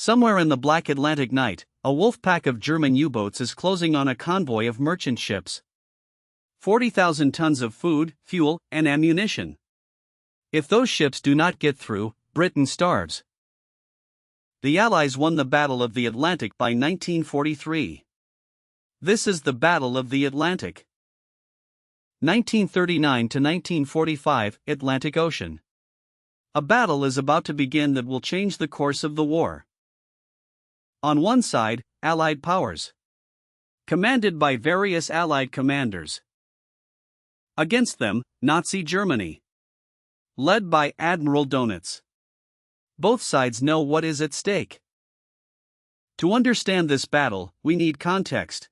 Somewhere in the black Atlantic night, a wolf pack of German U-boats is closing on a convoy of merchant ships. 40,000 tons of food, fuel, and ammunition. If those ships do not get through, Britain starves. The Allies won the Battle of the Atlantic by 1943. This is the Battle of the Atlantic. 1939 to 1945, Atlantic Ocean. A battle is about to begin that will change the course of the war. On one side, Allied powers, commanded by various Allied commanders. Against them, Nazi Germany, led by Admiral Donitz. Both sides know what is at stake. To understand this battle, we need context.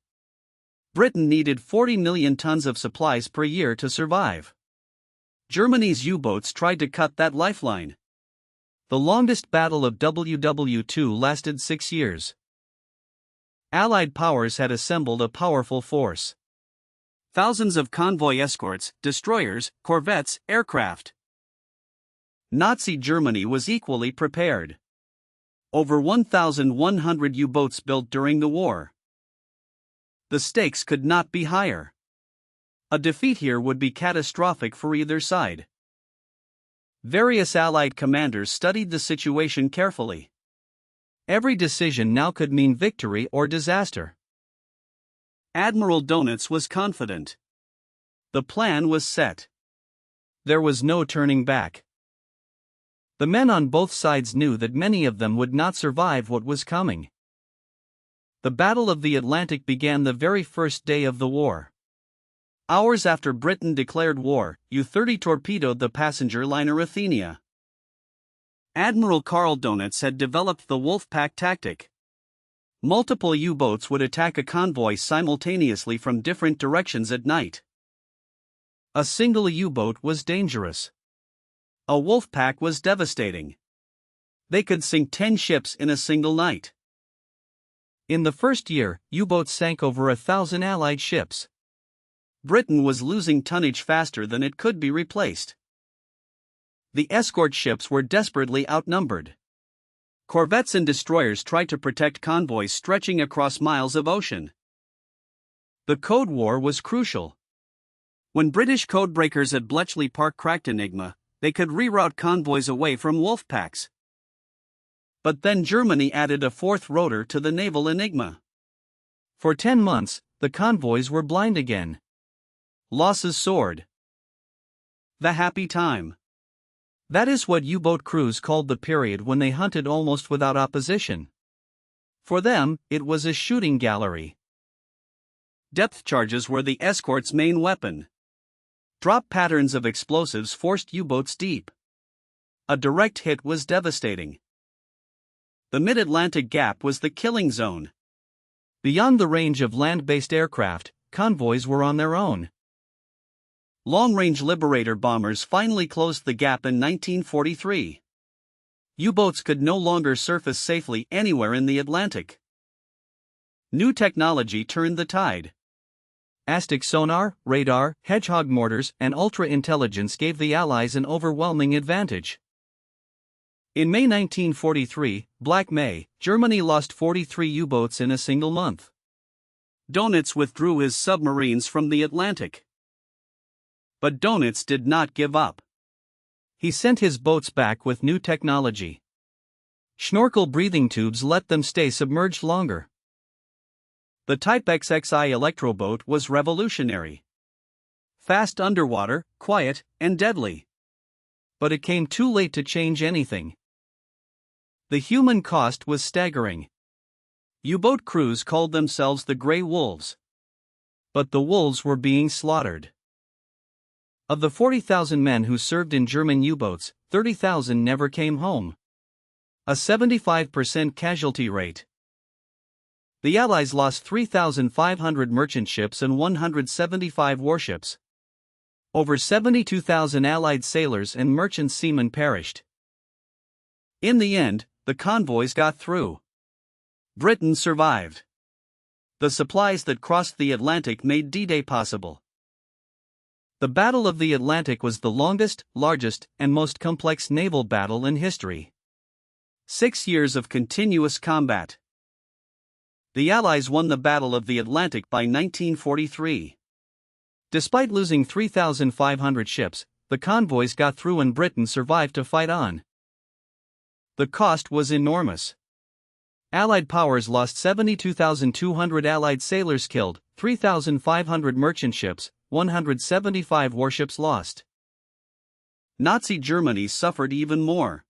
Britain needed 40 million tons of supplies per year to survive. Germany's U-boats tried to cut that lifeline. The longest battle of WW2 lasted 6 years. Allied powers had assembled a powerful force. Thousands of convoy escorts, destroyers, corvettes, aircraft. Nazi Germany was equally prepared. Over 1,100 U-boats built during the war. The stakes could not be higher. A defeat here would be catastrophic for either side. Various Allied commanders studied the situation carefully. Every decision now could mean victory or disaster. Admiral Donitz was confident. The plan was set. There was no turning back. The men on both sides knew that many of them would not survive what was coming. The Battle of the Atlantic began the very first day of the war. Hours after Britain declared war, U-30 torpedoed the passenger liner Athenia. Admiral Karl Donitz had developed the Wolfpack tactic. Multiple U-boats would attack a convoy simultaneously from different directions at night. A single U-boat was dangerous. A Wolfpack was devastating. They could sink 10 ships in a single night. In the first year, U-boats sank over 1,000 Allied ships. Britain was losing tonnage faster than it could be replaced. The escort ships were desperately outnumbered. Corvettes and destroyers tried to protect convoys stretching across miles of ocean. The Code War was crucial. When British codebreakers at Bletchley Park cracked Enigma, they could reroute convoys away from wolfpacks. But then Germany added a fourth rotor to the naval Enigma. For 10 months, the convoys were blind again. Losses soared. The happy time. That is what U-boat crews called the period when they hunted almost without opposition. For them, it was a shooting gallery. Depth charges were the escort's main weapon. Drop patterns of explosives forced U-boats deep. A direct hit was devastating. The mid-Atlantic gap was the killing zone. Beyond the range of land-based aircraft, convoys were on their own. Long-range Liberator bombers finally closed the gap in 1943. U-boats could no longer surface safely anywhere in the Atlantic. New technology turned the tide. Aztec sonar, radar, hedgehog mortars, and ultra-intelligence gave the Allies an overwhelming advantage. In May 1943, Black May, Germany lost 43 U-boats in a single month. Donitz withdrew his submarines from the Atlantic. But Donitz did not give up. He sent his boats back with new technology. Schnorkel breathing tubes let them stay submerged longer. The Type XXI electroboat was revolutionary. Fast underwater, quiet, and deadly. But it came too late to change anything. The human cost was staggering. U-boat crews called themselves the Grey Wolves. But the wolves were being slaughtered. Of the 40,000 men who served in German U-boats, 30,000 never came home. A 75% casualty rate. The Allies lost 3,500 merchant ships and 175 warships. Over 72,000 Allied sailors and merchant seamen perished. In the end, the convoys got through. Britain survived. The supplies that crossed the Atlantic made D-Day possible. The Battle of the Atlantic was the longest, largest, and most complex naval battle in history. 6 years of continuous combat. The Allies won the Battle of the Atlantic by 1943. Despite losing 3,500 ships, the convoys got through and Britain survived to fight on. The cost was enormous. Allied powers lost 72,200 Allied sailors killed, 3,500 merchant ships, 175 warships lost. Nazi Germany suffered even more.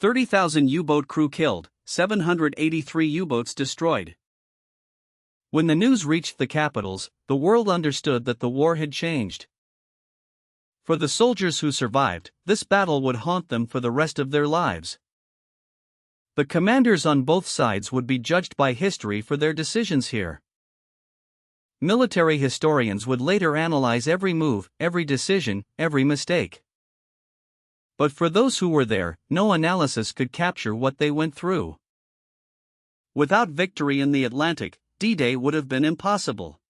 30,000 U-boat crew killed, 783 U-boats destroyed. When the news reached the capitals, the world understood that the war had changed. For the soldiers who survived, this battle would haunt them for the rest of their lives. The commanders on both sides would be judged by history for their decisions here. Military historians would later analyze every move, every decision, every mistake. But for those who were there, no analysis could capture what they went through. Without victory in the Atlantic, D-Day would have been impossible.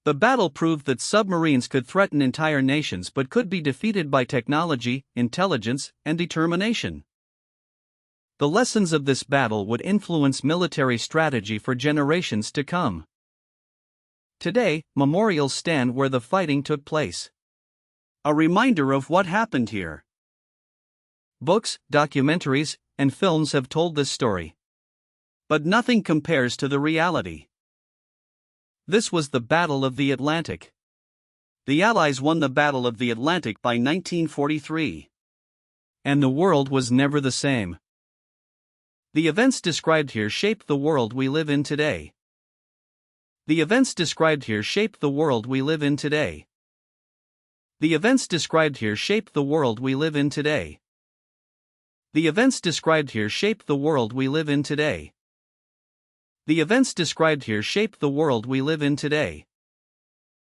The battle proved that submarines could threaten entire nations but could be defeated by technology, intelligence, and determination. The lessons of this battle would influence military strategy for generations to come. Today, memorials stand where the fighting took place. A reminder of what happened here. Books, documentaries, and films have told this story. But nothing compares to the reality. This was the Battle of the Atlantic. The Allies won the Battle of the Atlantic by 1943. And the world was never the same. The events described here shaped the world we live in today. The events described here shaped the world we live in today. The events described here shaped the world we live in today. The events described here shape the world we live in today. The events described here shape the world we live in today.